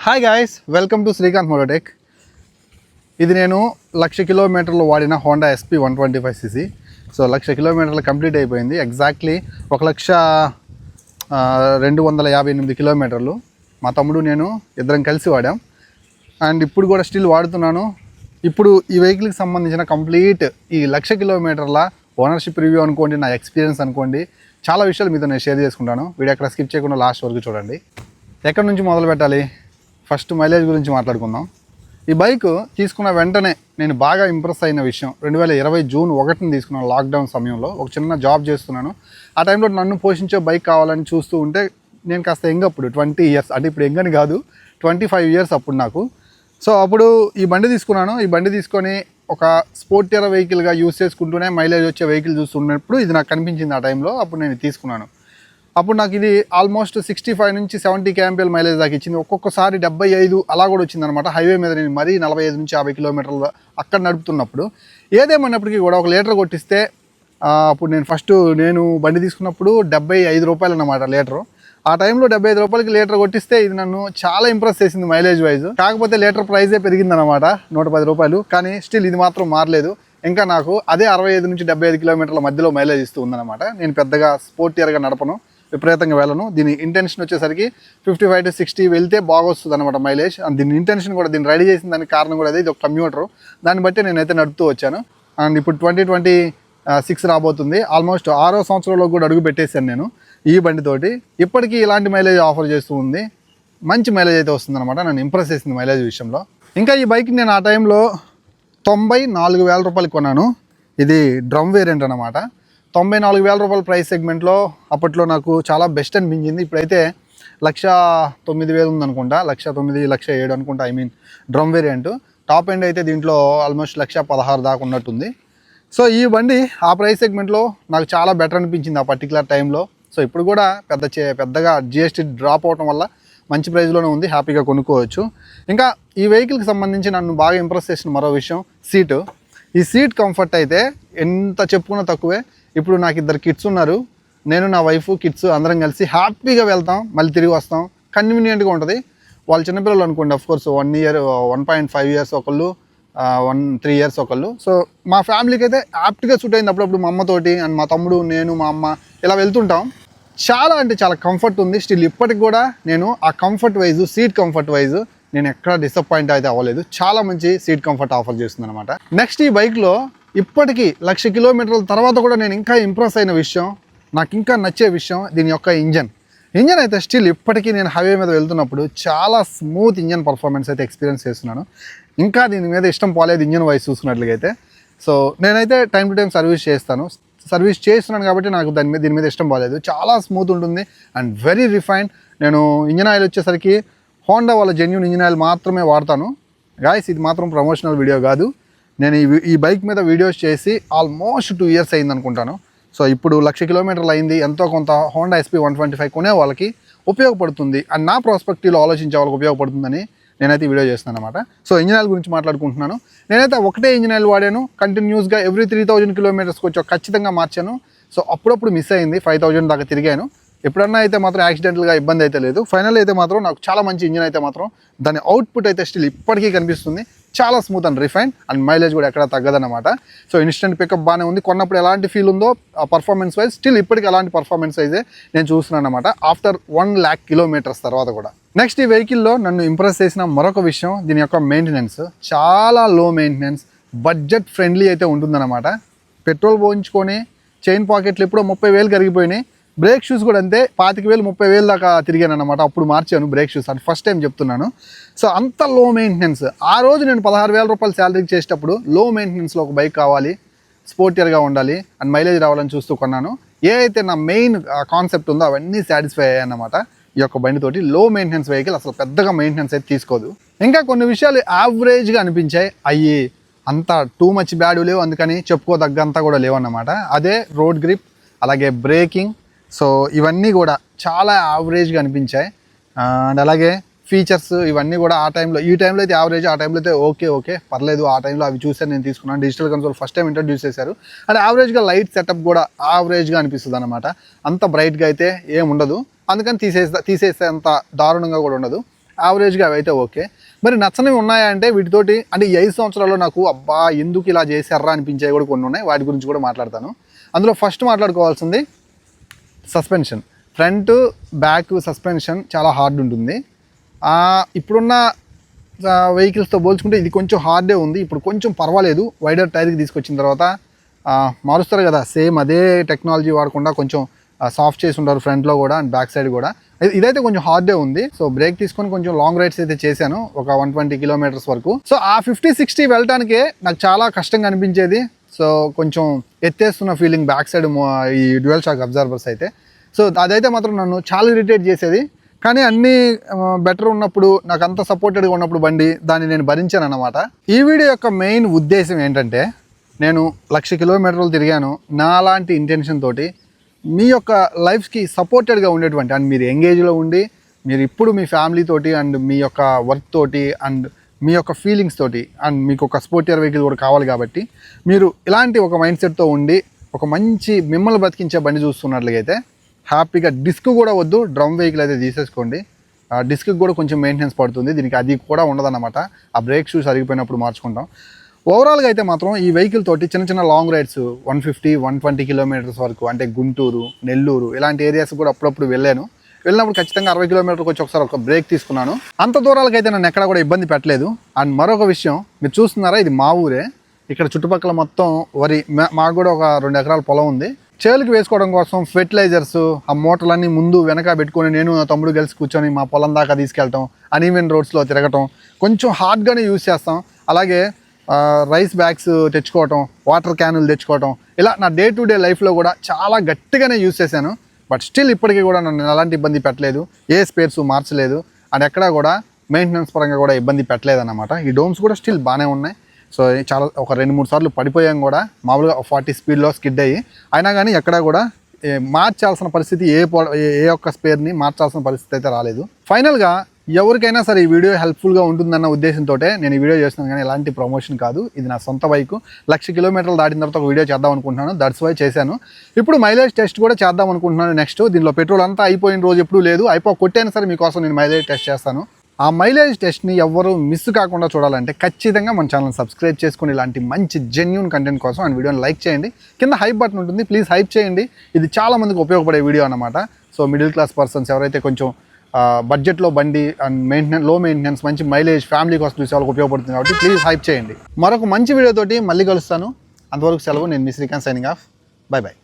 Hi guys, welcome to Srikanth Mototech. ఇది నేను 1,00,000 కిలోమీటర్లు వాడిన హోండా ఎస్పీ 125cc. సో 1,00,000 కిలోమీటర్లు కంప్లీట్ అయిపోయింది. ఎగ్జాక్ట్లీ 1,258 కిలోమీటర్లు మా తమ్ముడు నేను ఇద్దరం కలిసి వాడాం. అండ్ ఇప్పుడు కూడా స్టిల్ వాడుతున్నాను. ఇప్పుడు ఈ వెహికల్కి సంబంధించిన కంప్లీట్ ఈ 1,00,000 కిలోమీటర్ల ఓనర్షిప్ రివ్యూ అనుకోండి, నా ఎక్స్పీరియన్స్ అనుకోండి, చాలా విషయాలు మీతో నేను షేర్ చేసుకుంటాను. వీడియో ఎక్కడ స్కిప్ చేయకుండా లాస్ట్ వరకు చూడండి. ఎక్కడి నుంచి మొదలు పెట్టాలి? ఫస్ట్ మైలేజ్ గురించి మాట్లాడుకుందాం. ఈ బైక్ తీసుకున్న వెంటనే నేను బాగా ఇంప్రెస్ అయిన విషయం, 2020 జూన్ 1ని తీసుకున్నాను. లాక్డౌన్ సమయంలో ఒక చిన్న జాబ్ చేస్తున్నాను. ఆ టైంలో నన్ను పోషించే బైక్ కావాలని చూస్తూ ఉంటే నేను కాస్త యంగ్, అప్పుడు 20 ఇయర్స్, అంటే ఇప్పుడు యంగ్ అని కాదు, 25 ఇయర్స్ అప్పుడు నాకు. సో అప్పుడు ఈ బండి తీసుకున్నాను. ఈ బండి తీసుకొని ఒక స్పోర్టియర్ వెహికల్గా యూస్ చేసుకుంటూనే మైలేజ్ వచ్చే వెహికల్ చూస్తున్నప్పుడు ఇది నాకు కనిపించింది. ఆ టైంలో అప్పుడు నేను తీసుకున్నాను. అప్పుడు నాకు ఇది ఆల్మోస్ట్ 65 నుంచి 70 kmpl మైలేజ్ దాకా ఇచ్చింది. ఒక్కొక్కసారి 75 అలా కూడా వచ్చిందనమాట. హైవే మీద నేను మరీ 45 నుంచి 50 కిలోమీటర్లు అక్కడ నడుపుతున్నప్పుడు. ఏదేమన్నప్పటికీ కూడా ఒక లీటర్ కొట్టిస్తే, అప్పుడు నేను బండి తీసుకున్నప్పుడు 75 రూపాయలు అన్నమాట లీటరు. ఆ టైంలో 75 రూపాయలకి లీటర్ కొట్టిస్తే ఇది నన్ను చాలా ఇంప్రెస్ చేసింది మైలేజ్ వైజ్. కాకపోతే లీటర్ ప్రైజే పెరిగిందనమాట, 110 రూపాయలు. కానీ స్టిల్ ఇది మాత్రం మారలేదు. ఇంకా నాకు అదే 65 నుంచి 75 కిలోమీటర్ల మధ్యలో మైలేజ్ ఇస్తూ ఉందన్నమాట. నేను పెద్దగా స్పోర్టియర్గా నడపను, విపరీతంగా వెళ్ళను. దీని ఇంటెన్షన్ వచ్చేసరికి 55 to 60 వెళ్తే బాగా వస్తుంది అనమాట మైలేజ్. దీని ఇంటెన్షన్ కూడా, దీన్ని రెడీ చేసిన దానికి కారణం కూడా అదే. ఇది ఒక కమ్యూటర్, దాన్ని బట్టి నేనైతే నడుపుతూ వచ్చాను. అండ్ ఇప్పుడు 2026 రాబోతుంది. ఆల్మోస్ట్ 6వ సంవత్సరంలో కూడా అడుగు పెట్టేశాను నేను ఈ బండితోటి. ఇప్పటికీ ఇలాంటి మైలేజ్ ఆఫర్ చేస్తూ ఉంది. మంచి మైలేజ్ అయితే వస్తుంది అనమాట. నన్ను ఇంప్రెస్ చేసింది మైలేజ్ విషయంలో. ఇంకా ఈ బైక్ నేను ఆ టైంలో 94,000 రూపాయలకి కొన్నాను. ఇది డ్రమ్ వేరియంట్ అనమాట. 94,000 రూపాయల ప్రైస్ సెగ్మెంట్లో అప్పట్లో నాకు చాలా బెస్ట్ అనిపించింది. ఇప్పుడైతే 1,09,000 ఉందనుకుంటా, 1,09,000, 1,07,000 అనుకుంటా. Drum variant. టాప్ ఎండ్ అయితే దీంట్లో ఆల్మోస్ట్ 1,16,000 దాకా ఉన్నట్టుంది. సో ఈ బండి ఆ ప్రైస్ సెగ్మెంట్లో నాకు చాలా బెటర్ అనిపించింది ఆ పర్టికులర్ టైంలో. సో ఇప్పుడు కూడా పెద్దగా జిఎస్టీ డ్రాప్ అవడం వల్ల మంచి ప్రైస్లోనే ఉంది, హ్యాపీగా కొనుక్కోవచ్చు. ఇంకా ఈ వెహికల్కి సంబంధించి నన్ను బాగా ఇంప్రెస్ చేసిన మరో విషయం సీటు. ఈ సీట్ కంఫర్ట్ అయితే ఎంత చెప్పుకున్నా తక్కువే. ఇప్పుడు నాకు 2 కిడ్స్ ఉన్నారు. నేను, నా వైఫ్, కిడ్స్ అందరం కలిసి హ్యాపీగా వెళ్తాం, మళ్ళీ తిరిగి వస్తాం. కన్వీనియంట్గా ఉంటుంది. వాళ్ళు చిన్నపిల్లలు అనుకోండి, అఫ్కోర్స్ 1 ఇయర్, 1.5 ఇయర్స్ ఒకళ్ళు, 3 ఇయర్స్ ఒకళ్ళు. సో మా ఫ్యామిలీకి అయితే యాప్ట్గా సూట్ అయింది. అప్పుడప్పుడు మా అమ్మతోటి అండ్ మా తమ్ముడు, నేను, మా అమ్మ ఇలా వెళ్తుంటాం. చాలా అంటే చాలా కంఫర్ట్ ఉంది. స్టిల్ ఇప్పటికి కూడా నేను ఆ comfort wise, seat comfort wise నేను ఎక్కడ డిసప్పాయింట్ అయితే అవ్వలేదు. చాలా మంచి సీట్ కంఫర్ట్ ఆఫర్ చేస్తుంది అనమాట. నెక్స్ట్ ఈ బైక్లో ఇప్పటికీ 1,00,000 కిలోమీటర్ల తర్వాత కూడా నేను ఇంకా ఇంప్రెస్ అయిన విషయం, నాకు ఇంకా నచ్చే విషయం దీని యొక్క ఇంజన్ అయితే స్టిల్ ఇప్పటికీ నేను హైవే మీద వెళ్తున్నప్పుడు చాలా స్మూత్ ఇంజన్ పర్ఫార్మెన్స్ అయితే ఎక్స్పీరియన్స్ చేస్తున్నాను. ఇంకా దీని మీద ఇష్టం పోలేదు ఇంజన్ వైజ్ చూసుకున్నట్లయితే. సో నేనైతే టైం టు టైం సర్వీస్ చేస్తున్నాను కాబట్టి నాకు దీని మీద ఇష్టం పోలేదు. చాలా స్మూత్ ఉంటుంది అండ్ వెరీ రిఫైన్డ్. నేను ఇంజన్ ఆయిల్ వచ్చేసరికి హోండా వాళ్ళ జెన్యూన్ ఇంజన్ ఆయిల్ మాత్రమే వాడతాను. గాయస్, ఇది మాత్రం ప్రమోషనల్ వీడియో కాదు. నేను ఈ బైక్ మీద వీడియోస్ చేసి ఆల్మోస్ట్ 2 ఇయర్స్ అయింది అనుకుంటాను. సో ఇప్పుడు 1,00,000 కిలోమీటర్లు అయింది. ఎంతో కొంత హోండా ఎస్పీ 125 కొనే వాళ్ళకి ఉపయోగపడుతుంది అండ్ నా ప్రాస్పెక్టివ్లో ఆలోచించే వాళ్ళకి ఉపయోగపడుతుందని నేనైతే వీడియో చేస్తున్నాను అనమాట. సో ఇంజిన్ ఆయిల్ గురించి మాట్లాడుకుంటున్నాను. నేనైతే ఒకటే ఇంజిన్ ఆయిల్ వాడాను. కంటిన్యూస్గా ఎవ్రీ 3,000 కిలోమీటర్స్కి వచ్చి ఖచ్చితంగా మార్చాను. సో అప్పుడప్పుడు మిస్ అయింది, 5,000 దాకా తిరిగాను. ఎప్పుడన్నా అయితే మాత్రం యాక్సిడెంటల్గా ఇబ్బంది అయితే లేదు. ఫైనల్ అయితే మాత్రం నాకు చాలా మంచి ఇంజిన్ అయితే మాత్రం దాని అవుట్పుట్ అయితే స్టిల్ ఇప్పటికీ కనిపిస్తుంది. చాలా smooth and refine and mileage కూడా ఎక్కడ తగ్గదన్నమాట. సో ఇన్స్టెంట్ పికప్ బాగానే ఉంది. కొన్నప్పుడు ఎలాంటి ఫీల్ ఉందో ఆ పర్ఫార్మెన్స్ వైజ్ స్టిల్ ఇప్పటికీ అలాంటి పర్ఫార్మెన్స్ అయితే నేను చూస్తున్నాను అనమాట ఆఫ్టర్ 1,00,000 కిలోమీటర్స్ తర్వాత కూడా. నెక్స్ట్ ఈ వెహికల్లో నన్ను ఇంప్రెస్ చేసిన మరొక విషయం దీని యొక్క మెయింటెనెన్స్. చాలా లో మెయింటెనెన్స్, బడ్జెట్ ఫ్రెండ్లీ అయితే ఉంటుందన్నమాట. పెట్రోల్ పోయించుకొని చైన్ పాకెట్లు ఎప్పుడో 30,000 కరిగిపోయినాయి. బ్రేక్ షూస్ కూడా అంతే, 25,000, 30,000 దాకా తిరిగాను అనమాట. అప్పుడు మార్చాను బ్రేక్ షూస్, అది ఫస్ట్ టైం చెప్తున్నాను. సో అంత లో మెయింటెనెన్స్. ఆ రోజు నేను 16,000 రూపాయలు శాలరీకి చేసేటప్పుడు లో మెయింటెనెన్స్లో ఒక బైక్ కావాలి, స్పోర్టియర్గా ఉండాలి అండ్ మైలేజ్ రావాలని చూస్తూ కొన్నాను. ఏ అయితే నా మెయిన్ కాన్సెప్ట్ ఉందో అవన్నీ సాటిస్ఫై అయ్యాయి అన్నమాట ఈ యొక్క బండితోటి. లో మెయింటెనెన్స్ వెహికల్, అసలు పెద్దగా మెయింటెనెన్స్ అయితే తీసుకోదు. ఇంకా కొన్ని విషయాలు యావరేజ్గా అనిపించాయి, అయ్యి అంత టూ మచ్ బ్యాడ్ లేవు, అందుకని చెప్పుకోదగ్గంతా కూడా లేవన్నమాట. అదే రోడ్ గ్రిప్, అలాగే బ్రేకింగ్. సో ఇవన్నీ కూడా చాలా యావరేజ్గా అనిపించాయి. అండ్ అలాగే ఫీచర్స్ ఇవన్నీ కూడా ఈ టైంలో అయితే యావరేజ్, ఆ టైంలో అయితే ఓకే పర్లేదు. ఆ టైంలో అవి చూసాను, నేను తీసుకున్నాను. Digital console first time introduce చేశారు. అండ్ యావరేజ్గా లైట్ సెటప్ కూడా యావరేజ్గా అనిపిస్తుంది అనమాట. అంత బ్రైట్గా అయితే ఏముండదు, అందుకని తీసేస్తే అంత దారుణంగా కూడా ఉండదు. యావరేజ్గా అవి అయితే ఓకే. మరి నచ్చనివి ఉన్నాయా అంటే వీటితోటి అంటే ఈ 5 సంవత్సరాల్లో నాకు అబ్బా ఎందుకు ఇలా చేశారా అనిపించేవి కూడా కొన్ని ఉన్నాయి. వాటి గురించి కూడా మాట్లాడతాను. అందులో ఫస్ట్ మాట్లాడుకోవాల్సింది సస్పెన్షన్. ఫ్రంట్ బ్యాక్ సస్పెన్షన్ చాలా హార్డ్ ఉంటుంది. ఇప్పుడున్న వెహికల్స్తో పోల్చుకుంటే ఇది కొంచెం హార్డే ఉంది. ఇప్పుడు కొంచెం పర్వాలేదు, వైడర్ టైర్కి తీసుకొచ్చిన తర్వాత మారుస్తారు కదా, సేమ్ అదే టెక్నాలజీ వాడకుండా కొంచెం సాఫ్ట్ చేసి ఉంటారు ఫ్రంట్లో కూడా అండ్ బ్యాక్ సైడ్ కూడా. ఇదైతే కొంచెం హార్డే ఉంది. సో బ్రేక్ తీసుకొని కొంచెం లాంగ్ రైడ్స్ అయితే చేశాను, ఒక 120 కిలోమీటర్స్ వరకు. సో ఆ 50-60 వెళ్ళటానికే నాకు చాలా కష్టంగా అనిపించేది. సో కొంచెం ఎత్తేస్తున్న ఫీలింగ్ బ్యాక్ సైడ్ ఈ డ్యూయల్ షాక్ అబ్జర్వర్స్ అయితే. సో అదైతే మాత్రం నన్ను చాలా ఇరిటేట్ చేసేది. కానీ అన్నీ బెటర్ ఉన్నప్పుడు, నాకు అంత సపోర్టెడ్గా ఉన్నప్పుడు బండి, దాన్ని నేను భరించాను అన్నమాట. ఈ వీడియో యొక్క మెయిన్ ఉద్దేశం ఏంటంటే, నేను 1,00,000 కిలోమీటర్లు తిరిగాను. నాలాంటి ఇంటెన్షన్ తోటి మీ యొక్క లైఫ్కి సపోర్టెడ్గా ఉండేటువంటి అండ్ మీరు ఎంగేజ్లో ఉండి మీరు ఇప్పుడు మీ ఫ్యామిలీ తోటి అండ్ మీ యొక్క వర్క్ తోటి అండ్ మీ యొక్క ఫీలింగ్స్ తోటి అండ్ మీకు ఒక స్పోర్టియర్ వెహికల్ కూడా కావాలి కాబట్టి మీరు ఇలాంటి ఒక మైండ్ సెట్తో ఉండి ఒక మంచి మిమ్మల్ని బతికించే బండి చూస్తున్నట్లయితే హ్యాపీగా డిస్క్ కూడా వద్దు, డ్రమ్ వెహికల్ అయితే తీసేసుకోండి. డిస్క్కి కూడా కొంచెం మెయింటెనెన్స్ పడుతుంది, దీనికి అది కూడా ఉండదన్నమాట. ఆ బ్రేక్ షూస్ అరిగిపోయినప్పుడు మార్చుకుంటాం. ఓవరాల్గా అయితే మాత్రం ఈ వెహికల్ తోటి చిన్న చిన్న లాంగ్ రైడ్స్ 150-120 కిలోమీటర్స్ వరకు, అంటే గుంటూరు, నెల్లూరు ఇలాంటి ఏరియాస్ కూడా అప్పుడప్పుడు వెళ్ళినప్పుడు ఖచ్చితంగా 60 కిలోమీటర్కి వచ్చి ఒకసారి ఒక బ్రేక్ తీసుకున్నాను. అంత దూరాలకైతే నన్ను ఎక్కడ కూడా ఇబ్బంది పెట్టలేదు. అండ్ మరొక విషయం, మీరు చూస్తున్నారా, ఇది మా ఊరే. ఇక్కడ చుట్టుపక్కల మొత్తం వరి, మాకు కూడా ఒక 2 ఎకరాల పొలం ఉంది. చేలుకి వేసుకోవడం కోసం ఫెర్టిలైజర్స్, ఆ మూటలన్నీ ముందు వెనక పెట్టుకొని నేను నా తమ్ముడు కలిసి కూర్చొని మా పొలం దాకా తీసుకెళ్ళటం, అన్ఈవెన్ రోడ్స్లో తిరగటం, కొంచెం హార్డ్గానే యూజ్ చేస్తాం. అలాగే రైస్ బ్యాగ్స్ తెచ్చుకోవటం, వాటర్ క్యానులు తెచ్చుకోవటం, ఇలా నా డే టు డే లైఫ్లో కూడా చాలా గట్టిగానే యూజ్ చేశాను. బట్ స్టిల్ ఇప్పటికీ కూడా నన్ను ఎలాంటి ఇబ్బంది పెట్టలేదు, ఏ స్పేర్స్ మార్చలేదు అండ్ ఎక్కడా కూడా మెయింటెనెన్స్ పరంగా కూడా ఇబ్బంది పెట్టలేదు అన్నమాట. ఈ డోమ్స్ కూడా స్టిల్ బాగానే ఉన్నాయి. సో చాలా ఒక 2-3 సార్లు పడిపోయాం కూడా, మామూలుగా 40 స్పీడ్లో స్కిడ్ అయ్యి, అయినా కానీ ఎక్కడా కూడా మార్చాల్సిన పరిస్థితి, ఏ ఒక్క స్పేర్ని మార్చాల్సిన పరిస్థితి అయితే రాలేదు. ఫైనల్గా ఎవరికైనా సరే ఈ వీడియో హెల్ప్ఫుల్గా ఉంటుందన్న ఉద్దేశంతో నేను ఈ వీడియో చేస్తున్నాను, కానీ ఎలాంటి ప్రమోషన్ కాదు. ఇది నా సొంత బైక్. 1,00,000 కిలోమీటర్లు దాటిన తర్వాత ఒక వీడియో చేద్దాం అనుకుంటున్నాను, దట్స్ వై చేశాను. ఇప్పుడు మైలేజ్ టెస్ట్ కూడా చేద్దాం అనుకుంటున్నాను నెక్స్ట్. దీనిలో పెట్రోల్ అంతా అయిపోయిన రోజు ఎప్పుడూ లేదు, కొట్టైనా సరే మీకోసం నేను మైలేజ్ టెస్ట్ చేస్తాను. ఆ మైలేజ్ టెస్ట్ని ఎవ్వరూ మిస్ కాకుండా చూడాలంటే ఖచ్చితంగా మన ఛానల్ సబ్స్క్రైబ్ చేసుకుని ఇలాంటి మంచి జెన్యూన్ కంటెంట్ కోసం అండ్ వీడియోని లైక్ చేయండి. కింద హైప్ బటన్ ఉంటుంది, ప్లీజ్ హైప్ చేయండి. ఇది చాలా మందికి ఉపయోగపడే వీడియో అన్నమాట. సో మిడిల్ క్లాస్ పర్సన్స్ ఎవరైతే కొంచెం బడ్జెట్లో బండి అండ్ లో మెయింటెనెన్స్ మంచి మైలేజ్ ఫ్యామిలీ కోసం చూసే వాళ్ళకి ఉపయోగపడుతుంది కాబట్టి ప్లీజ్ హైప్ చేయండి. మరొక మంచి వీడియోతోటి మళ్ళీ కలుస్తాను. అంతవరకు సెలవు. నేను మీ Srikanth, signing off. Bye by.